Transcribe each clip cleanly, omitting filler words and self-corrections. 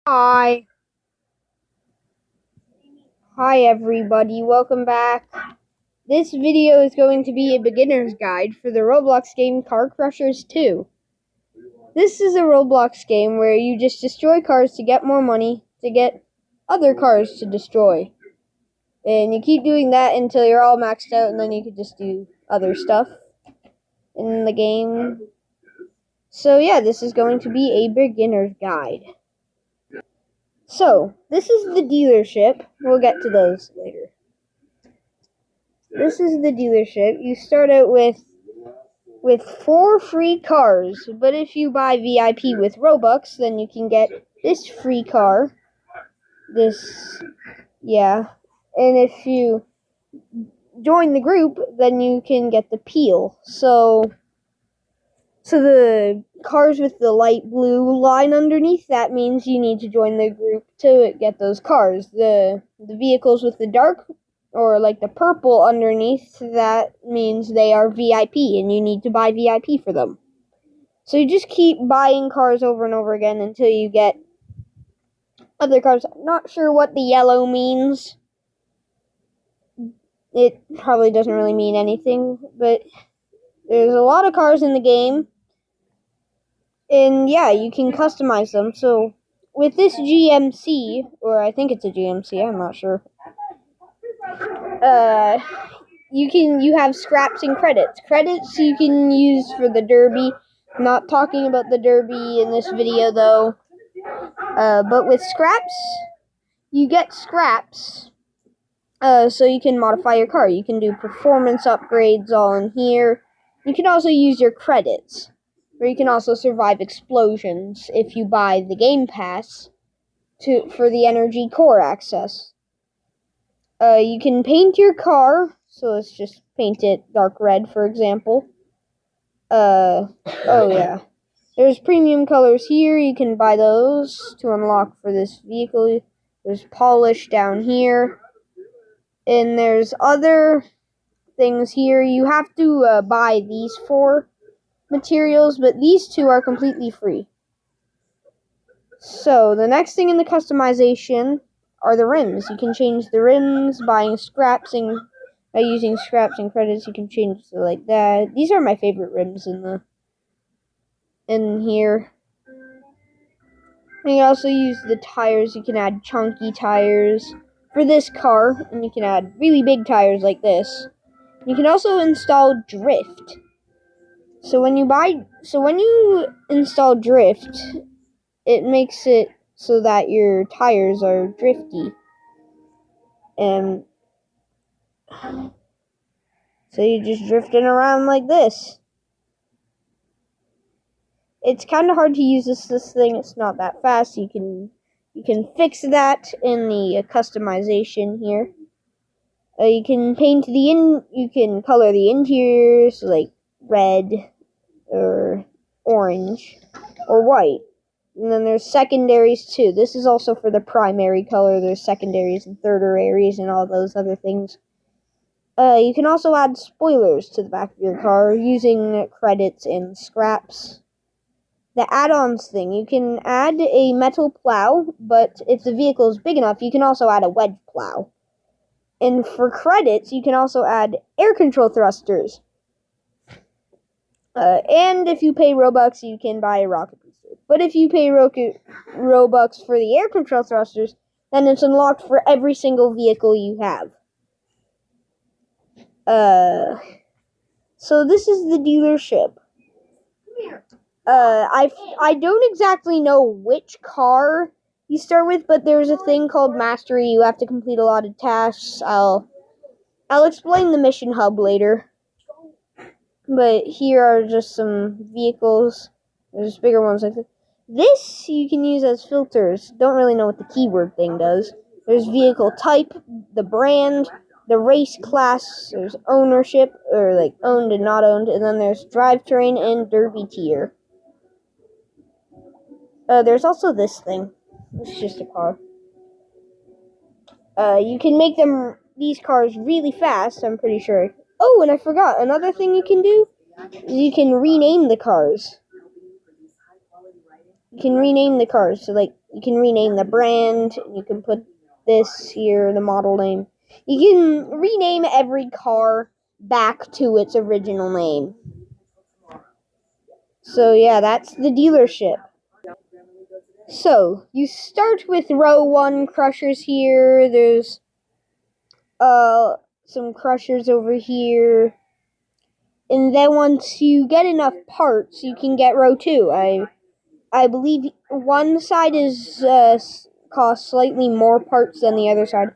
Hi. Hi everybody, welcome back. This video is going to be a beginner's guide for the Roblox game Car Crushers 2. This is a Roblox game where you just destroy cars to get more money, to get other cars to destroy. And you keep doing that until you're all maxed out, and then you can just do other stuff in the game. So yeah, this is going to be a beginner's guide. So, this is the dealership. We'll get to those later. This is the dealership. You start out with 4 free cars, but if you buy VIP with Robux, then you can get this free car. And if you join the group, then you can get the Peel. So the cars with the light blue line underneath, that means you need to join the group to get those cars. The vehicles with the dark or like the purple underneath, that means they are VIP and you need to buy VIP for them. So you just keep buying cars over and over again until you get other cars. I'm not sure what the yellow means. It probably doesn't really mean anything, but there's a lot of cars in the game. And yeah, you can customize them. So with this GMC, or I think it's a GMC, I'm not sure. You have scraps and credits. Credits you can use for the derby. I'm not talking about the derby in this video though. But with scraps, you get scraps. So you can modify your car. You can do performance upgrades all in here. You can also use your credits. Or you can also survive explosions if you buy the Game Pass for the Energy Core access. You can paint your car, so let's just paint it dark red, for example. Oh yeah. There's premium colors here, you can buy those to unlock for this vehicle. There's polish down here. And there's other things here. You have to buy these 4 materials, but these 2 are completely free. So, the next thing in the customization are the rims. You can change the rims buying scraps and by using scraps and credits. You can change it like that. These are my favorite rims in here. And you also use the tires. You can add chunky tires for this car, and you can add really big tires like this. You can also install drift. So when you install drift, it makes it so that your tires are drifty. And so you're just drifting around like this. It's kind of hard to use this thing. It's not that fast. You can fix that in the customization here. You can color the interiors like red or orange or white. And then there's secondaries too. This is also for the primary color. There's secondaries and tertiaries and all those other things. You can also add spoilers to the back of your car using credits and scraps. The add-ons thing, you can add a metal plow, but if the vehicle is big enough, you can also add a wedge plow. And for credits, you can also add air control thrusters. And if you pay Robux, you can buy a rocket booster. But if you pay Robux for the air control thrusters, then it's unlocked for every single vehicle you have. So this is the dealership. I don't exactly know which car you start with, but there's a thing called Mastery. You have to complete a lot of tasks. I'll explain the mission hub later. But here are just some vehicles. There's bigger ones like this. This you can use as filters. Don't really know what the keyword thing does. There's vehicle type, the brand, the race class, there's ownership, or like owned and not owned, and then there's drivetrain and derby tier. There's also this thing. It's just a car. You can make these cars really fast, I'm pretty sure. Oh, and I forgot, another thing you can do is you can rename the cars. You can rename the cars. So, like, You can rename the brand. You can put this here, the model name. You can rename every car back to its original name. So yeah, that's the dealership. So, you start with row 1 crushers here. There's some crushers over here. And then once you get enough parts, you can get row 2. I believe one side is costs slightly more parts than the other side.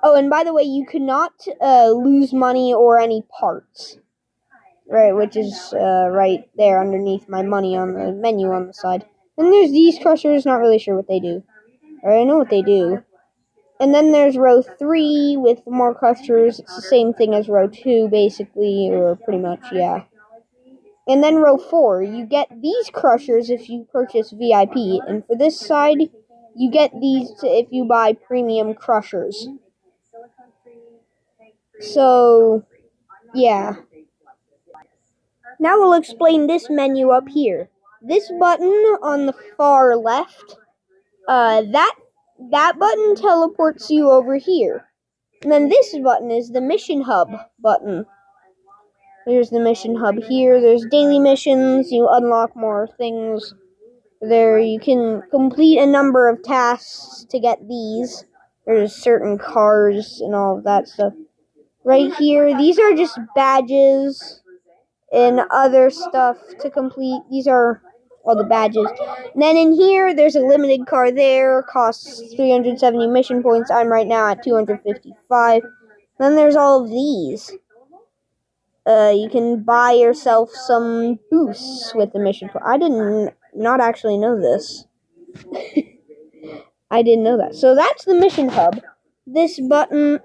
Oh, and by the way, you cannot lose money or any parts. Right, which is right there underneath my money on the menu on the side. And there's these crushers, not really sure what they do. Or I know what they do. And then there's row 3 with more crushers. It's the same thing as row 2, basically, or pretty much, yeah. And then row 4, you get these crushers if you purchase VIP. And for this side, you get these if you buy premium crushers. So, yeah. Now we'll explain this menu up here. This button on the far left, that button teleports you over here. And then this button is the Mission Hub button. There's the Mission Hub here. There's daily missions. You unlock more things. There you can complete a number of tasks to get these. There's certain cars and all of that stuff. Right here, these are just badges and other stuff to complete. These are all the badges. And then in here, there's a limited car there. Costs 370 mission points. I'm right now at 255. Then there's all of these. You can buy yourself some boosts with the mission point. I did not actually know this. I didn't know that. So that's the mission hub. This button...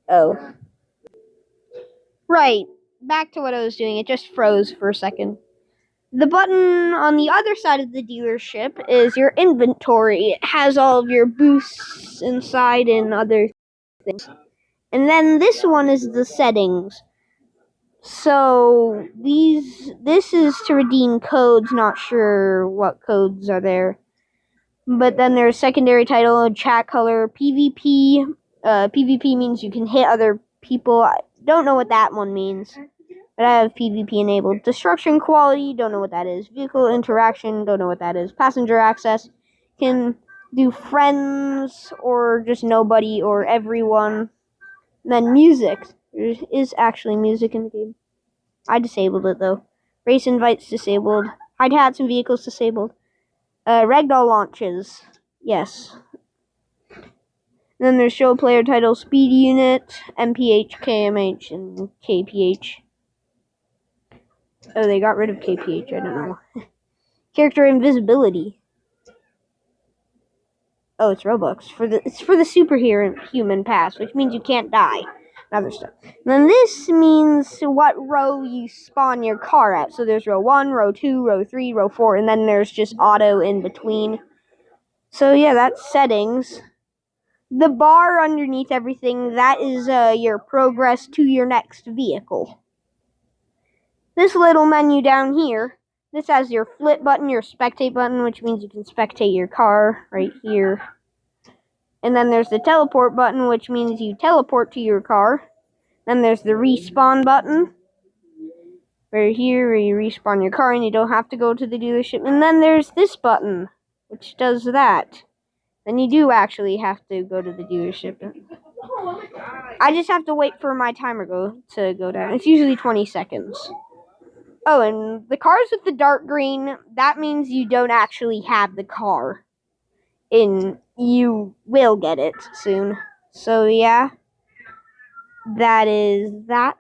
Oh. Right. Back to what I was doing. It just froze for a second. The button on the other side of the dealership is your inventory. It has all of your boosts inside and other things. And then this one is the settings. So this is to redeem codes. Not sure what codes are there. But then there's secondary title, chat color, PvP. PvP means you can hit other people. I don't know what that one means. But I have PvP enabled. Destruction quality, don't know what that is. Vehicle interaction, don't know what that is. Passenger access, can do friends or just nobody or everyone. And then music, there is actually music in the game. I disabled it though. Race invites disabled. Hide hats and vehicles disabled. Ragdoll launches, yes. And then there's show player title, speed unit, MPH, KMH, and KPH. Oh, they got rid of KPH, I don't know. Character invisibility. Oh, it's Robux. It's for the superhuman pass, which means you can't die. And other stuff. And then this means what row you spawn your car at. So there's row 1, row 2, row 3, row 4, and then there's just auto in between. So yeah, that's settings. The bar underneath everything, that is your progress to your next vehicle. This little menu down here, this has your flip button, your spectate button, which means you can spectate your car right here. And then there's the teleport button, which means you teleport to your car. Then there's the respawn button, right here, where you respawn your car and you don't have to go to the dealership. And then there's this button, which does that. Then you do actually have to go to the dealership. I just have to wait for my timer to go down. It's usually 20 seconds. Oh, and the cars with the dark green, that means you don't actually have the car. And you will get it soon. So, yeah. That is that.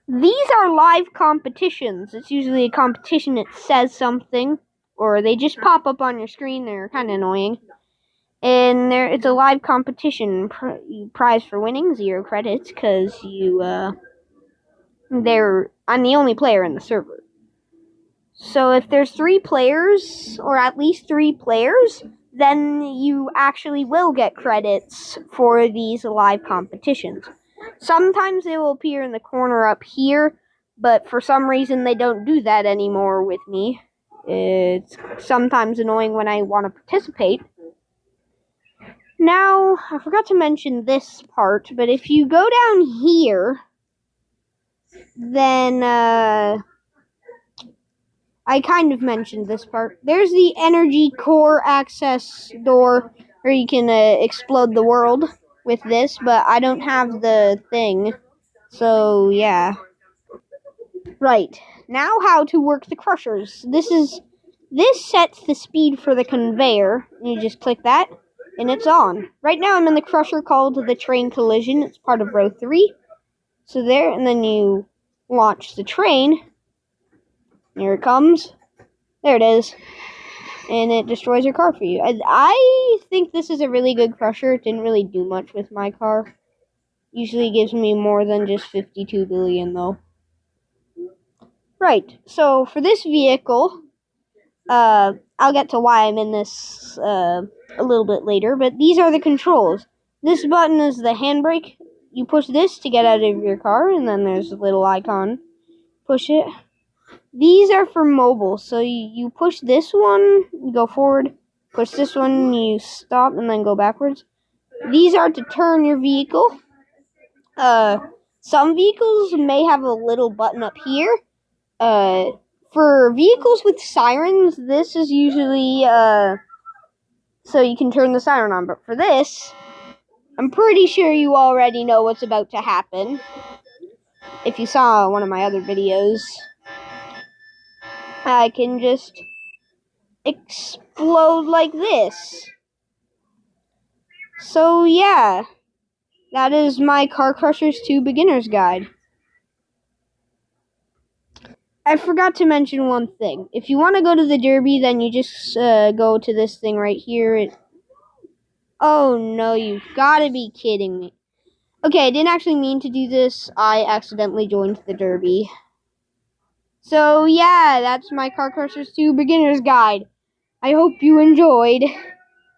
These are live competitions. It's usually a competition that says something. Or they just pop up on your screen. They're kind of annoying. And it's a live competition. Prize for winning, 0 credits. Because I'm the only player in the server. So if there's 3 players, or at least 3 players, then you actually will get credits for these live competitions. Sometimes they will appear in the corner up here, but for some reason they don't do that anymore with me. It's sometimes annoying when I want to participate. Now, I forgot to mention this part, but if you go down here, then, I kind of mentioned this part. There's the energy core access door, where you can explode the world with this, but I don't have the thing. So, yeah. Right. Now how to work the crushers. This sets the speed for the conveyor. You just click that, and it's on. Right now I'm in the crusher called the train collision. It's part of row 3. So there, and then you launch the train. Here it comes. There it is. And it destroys your car for you. I think this is a really good crusher. It didn't really do much with my car. Usually gives me more than just 52 billion, though. Right, so for this vehicle, I'll get to why I'm in this a little bit later, but these are the controls. This button is the handbrake. You push this to get out of your car, and then there's a little icon. Push it. These are for mobile, so you push this one, you go forward, push this one, you stop, and then go backwards. These are to turn your vehicle. Some vehicles may have a little button up here. For vehicles with sirens, this is usually, so you can turn the siren on. But for this, I'm pretty sure you already know what's about to happen. If you saw one of my other videos, I can just explode like this. So yeah, that is my Car Crushers 2 Beginner's Guide. I forgot to mention one thing. If you want to go to the Derby, then you just go to this thing right here. Oh no, you've got to be kidding me. Okay, I didn't actually mean to do this. I accidentally joined the Derby. So yeah, that's my Car Crushers 2 Beginner's Guide. I hope you enjoyed.